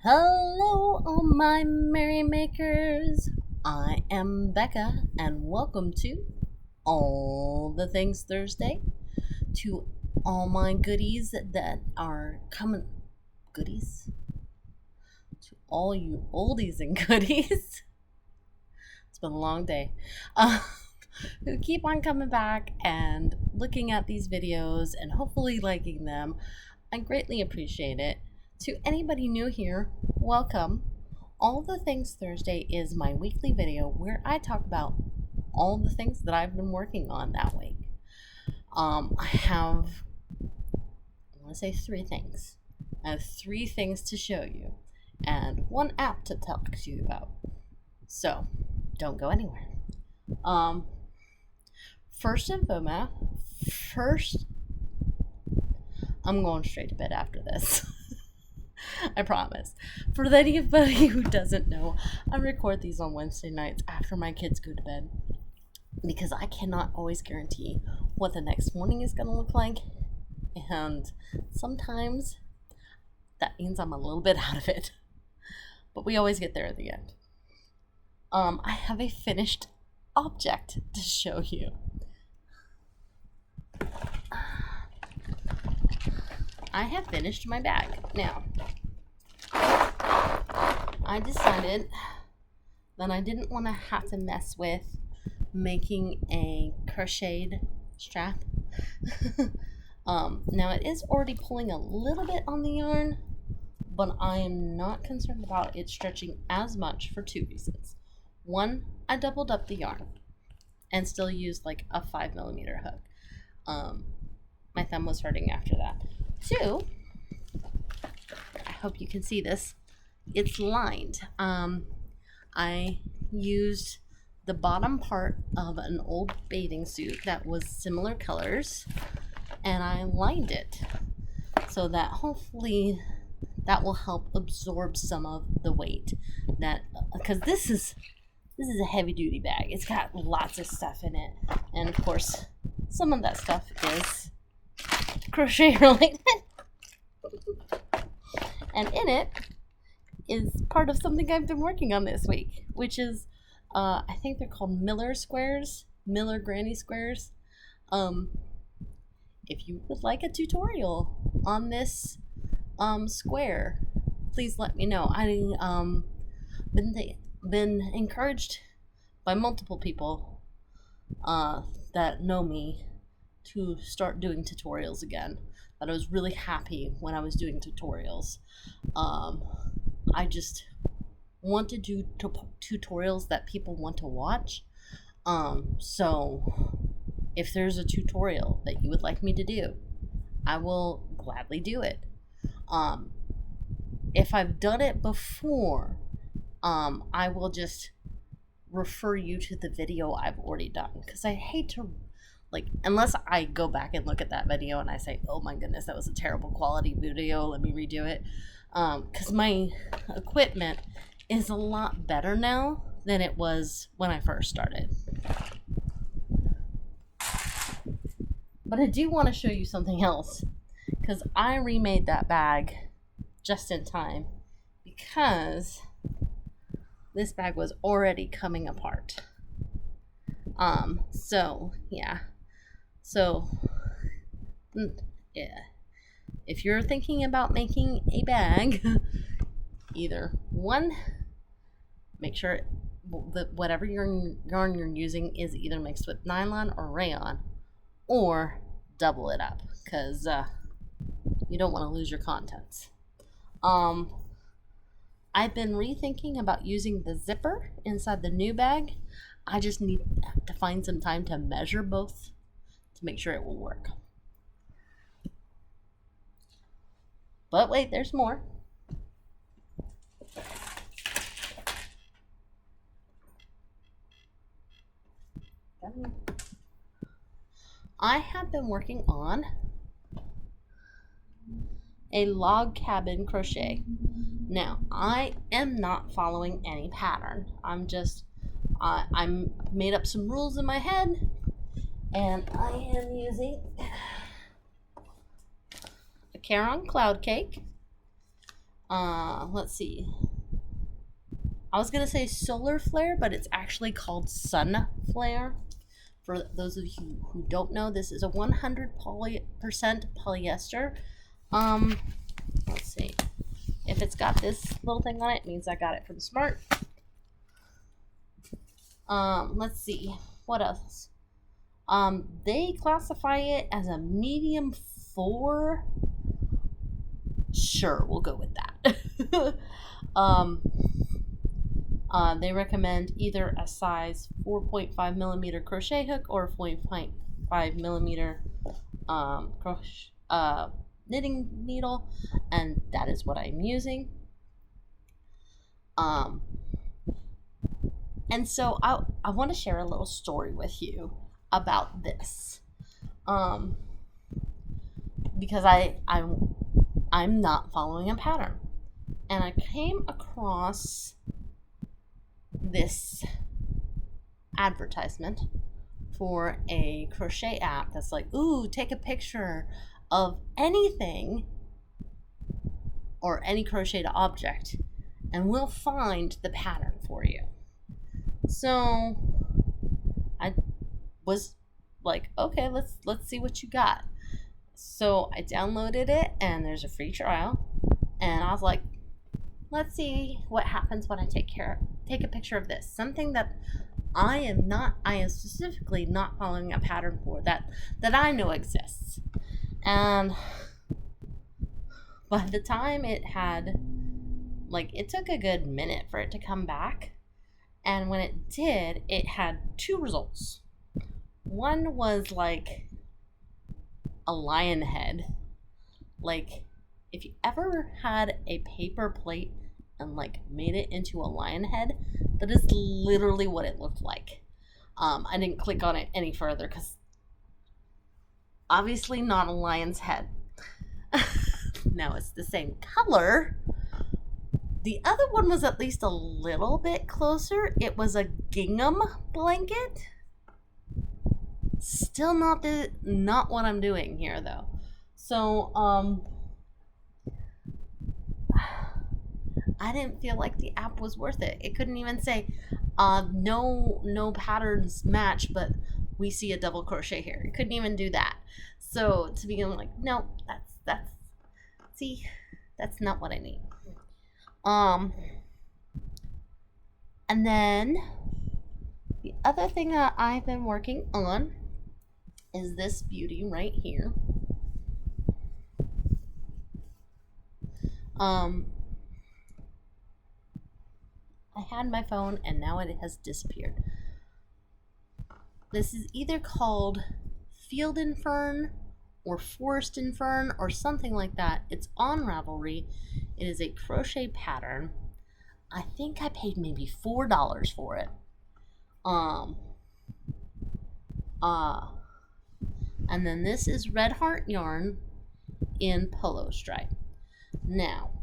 Hello, all my merrymakers. I am Becca, and welcome to All the Things Thursday. To all my goodies that are coming, goodies? To all you oldies and goodies. It's been a long day. Who keep on coming back and looking at these videos and hopefully liking them. I greatly appreciate it. To anybody new here, welcome. All the Things Thursday is my weekly video where I talk about all the things that I've been working on that week. I want to say three things. I have three things to show you and one app to talk to you about. So, don't go anywhere. First and foremost, I'm going straight to bed after this. I promise. For anybody who doesn't know, I record these on Wednesday nights after my kids go to bed because I cannot always guarantee what the next morning is going to look like, and sometimes that means I'm a little bit out of it, but we always get there at the end. I have a finished object to show you. I have finished my bag. Now, I decided that I didn't want to have to mess with making a crocheted strap. Now it is already pulling a little bit on the yarn, but I am not concerned about it stretching as much for two reasons. One, I doubled up the yarn and still used like a 5mm hook. My thumb was hurting after that. Two, I hope you can see this, it's lined. I used the bottom part of an old bathing suit that was similar colors, and I lined it so that hopefully that will help absorb some of the weight, that because this is a heavy duty bag. It's got lots of stuff in it, and of course some of that stuff is crochet related. And in it is part of something I've been working on this week, which is I think they're called Miller Granny Squares. If you would like a tutorial on this square, please let me know. I been encouraged by multiple people that know me to start doing tutorials again. That I was really happy when I was doing tutorials. I just want to do tutorials that people want to watch. So if there's a tutorial that you would like me to do, I will gladly do it. If I've done it before, I will just refer you to the video I've already done, because I hate to, like, unless I go back and look at that video and I say, oh my goodness, that was a terrible quality video, let me redo it, because my equipment is a lot better now than it was when I first started. But I do want to show you something else, because I remade that bag just in time, because this bag was already coming apart. So yeah. So yeah. If you're thinking about making a bag, either one, make sure that whatever yarn you're using is either mixed with nylon or rayon, or double it up, because you don't want to lose your contents. I've been rethinking about using the zipper inside the new bag. I just need to find some time to measure both to make sure it will work. But wait, there's more. I have been working on a log cabin crochet. Now, I am not following any pattern. I'm made up some rules in my head, and I am using a Caron Cloud Cake, Let's see. I was gonna say solar flare, but it's actually called sun flare. For those of you who don't know, this is a 100% polyester. Um, let's see. If it's got this little thing on it, it means I got it from Smart. Let's see. What else? They classify it as a medium 4. Sure, we'll go with that. They recommend either a size 4.5 millimeter crochet hook or a 4.5 millimeter knitting needle, and that is what I'm using. And so I want to share a little story with you about this, because I'm not following a pattern, and I came across this advertisement for a crochet app that's like, ooh, take a picture of anything or any crocheted object and we'll find the pattern for you. So I was like, okay, let's see what you got. So I downloaded it and there's a free trial, and I was like, let's see what happens when I take a picture of this. Something that I am specifically not following a pattern for, that I know exists. And by the time it took a good minute for it to come back. And when it did, it had 2 results. One was like a lion head. Like, if you ever had a paper plate and like made it into a lion head, that is literally what it looked like. I didn't click on it any further because obviously not a lion's head. Now it's the same color. The other one was at least a little bit closer. It was a gingham blanket. Still not what I'm doing here though. So I didn't feel like the app was worth it. It couldn't even say no patterns match, but we see a double crochet here. It couldn't even do that. So to begin with, like, no, that's not what I need. And then the other thing that I've been working on is this beauty right here. I had my phone and now it has disappeared. This is either called Field and Fern or Forest and Fern or something like that. It's on Ravelry. It is a crochet pattern. I think I paid maybe $4 for it. And then this is Red Heart yarn in Polo Stripe. Now,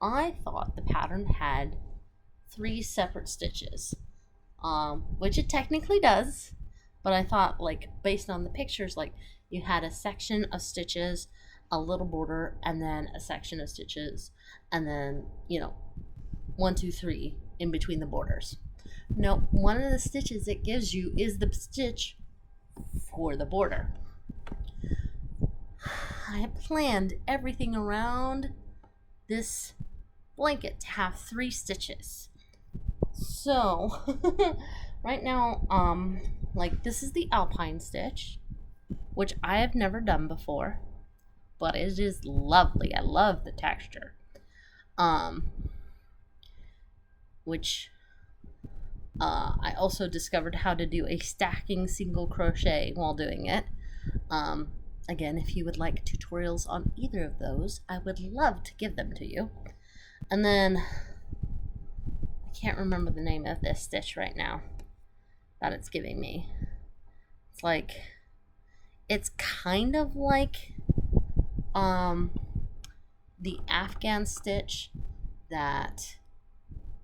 I thought the pattern had 3 separate stitches, which it technically does, but I thought, like, based on the pictures, like, you had a section of stitches, a little border, and then a section of stitches, and then, 1, 2, 3 in between the borders. No, one of the stitches it gives you is the stitch for the border. I had planned everything around this blanket to have 3 stitches. So right now, like, this is the alpine stitch, which I have never done before, but it is lovely. I love the texture. Which I also discovered how to do a stacking single crochet while doing it. Again, if you would like tutorials on either of those, I would love to give them to you. And then I can't remember the name of this stitch right now that it's giving me. It's kind of like the Afghan stitch that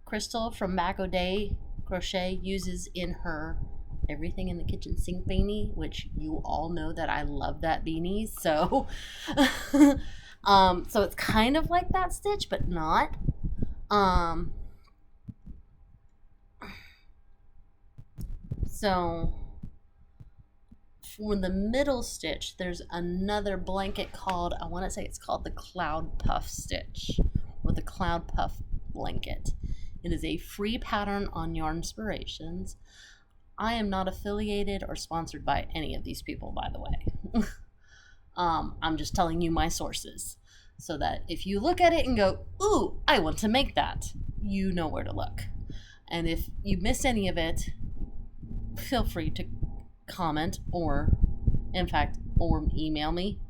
Crystal from Back O'Day Crochet uses in her Everything in the Kitchen Sink beanie, which you all know that I love that beanie. So So it's kind of like that stitch, but not. So for the middle stitch, there's another blanket called, I want to say it's called the Cloud Puff stitch, or the Cloud Puff blanket. It is a free pattern on Yarnspirations. I am not affiliated or sponsored by any of these people, by the way. I'm just telling you my sources, so that if you look at it and go, ooh, I want to make that, you know where to look. And if you miss any of it, feel free to comment or email me.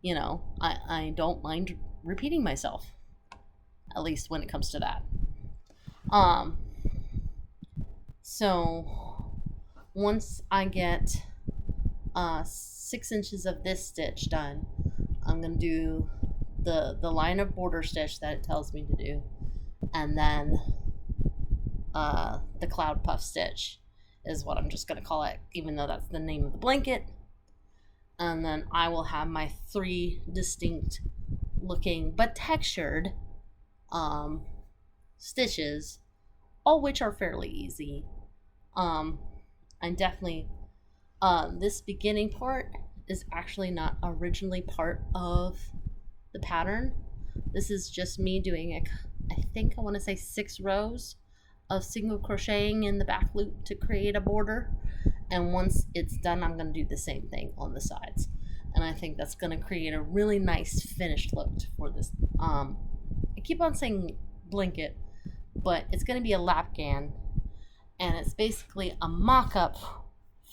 I don't mind repeating myself, at least when it comes to that. So once I get 6 inches of this stitch done, I'm gonna do the line of border stitch that it tells me to do, and then the Cloud Puff stitch is what I'm just gonna call it, even though that's the name of the blanket. And then I will have my 3 distinct looking but textured stitches, all which are fairly easy. I definitely this beginning part is actually not originally part of the pattern. This is just me doing I think I want to say 6 rows of single crocheting in the back loop to create a border, and once it's done, I'm going to do the same thing on the sides, and I think that's going to create a really nice finished look for this. I keep on saying blanket, but it's going to be a lapgan, and it's basically a mock-up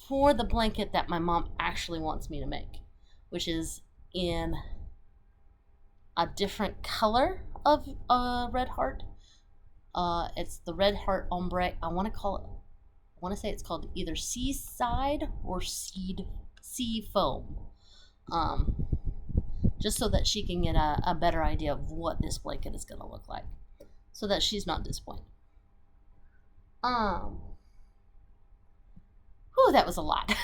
for the blanket that my mom actually wants me to make, which is in a different color of red heart. It's the red heart ombre. I want to say it's called either Seaside or Sea Foam. Just so that she can get a better idea of what this blanket is going to look like, so that she's not disappointed. That was a lot.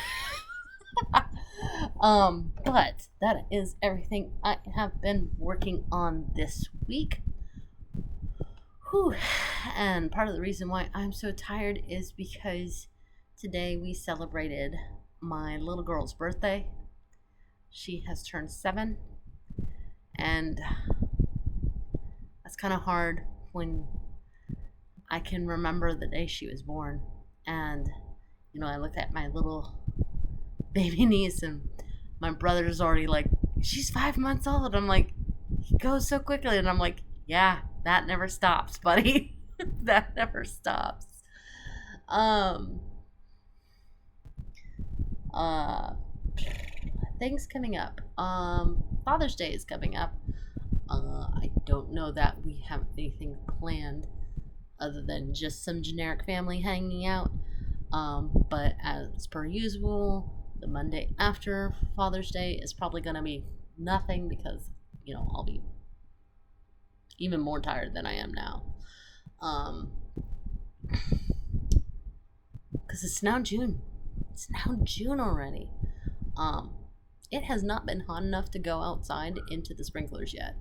But that is everything I have been working on this week. And part of the reason why I'm so tired is because today we celebrated my little girl's birthday. She has turned 7, and that's kind of hard when I can remember the day she was born. And I looked at my little baby niece, and my brother's already like, she's 5 months old. I'm like, he goes so quickly. And I'm like, yeah, that never stops, buddy. That never stops. Things coming up. Father's Day is coming up. I don't know that we have anything planned other than just some generic family hanging out. But as per usual, the Monday after Father's Day is probably going to be nothing, because I'll be even more tired than I am now. Because it's now June. It's now June already. It has not been hot enough to go outside into the sprinklers yet.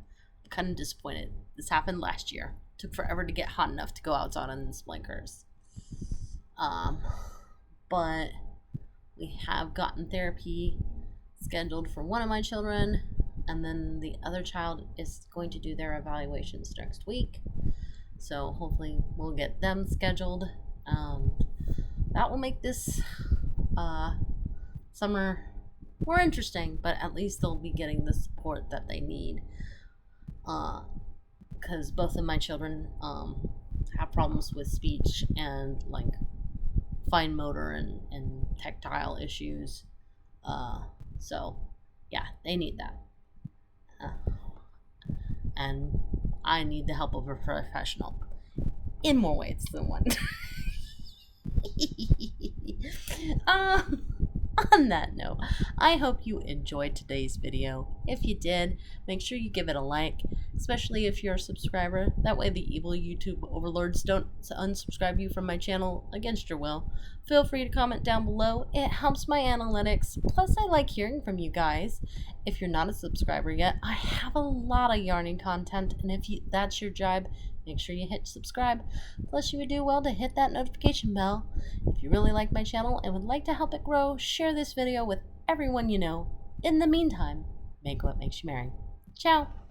I'm kind of disappointed. This happened last year. It took forever to get hot enough to go outside on the sprinklers. But we have gotten therapy scheduled for one of my children, and then the other child is going to do their evaluations next week. So hopefully we'll get them scheduled. That will make this summer more interesting, but at least they'll be getting the support that they need. Because both of my children have problems with speech and like fine motor and tactile issues. So yeah, they need that. And I need the help of a professional in more ways than one. On that note, I hope you enjoyed today's video. If you did, make sure you give it a like, especially if you're a subscriber. That way the evil YouTube overlords don't unsubscribe you from my channel against your will. Feel free to comment down below. It helps my analytics. Plus, I like hearing from you guys. If you're not a subscriber yet, I have a lot of yarning content, and if that's your jibe, make sure you hit subscribe. Plus, you would do well to hit that notification bell. If you really like my channel and would like to help it grow, share this video with everyone you know. In the meantime, make what makes you merry. Ciao!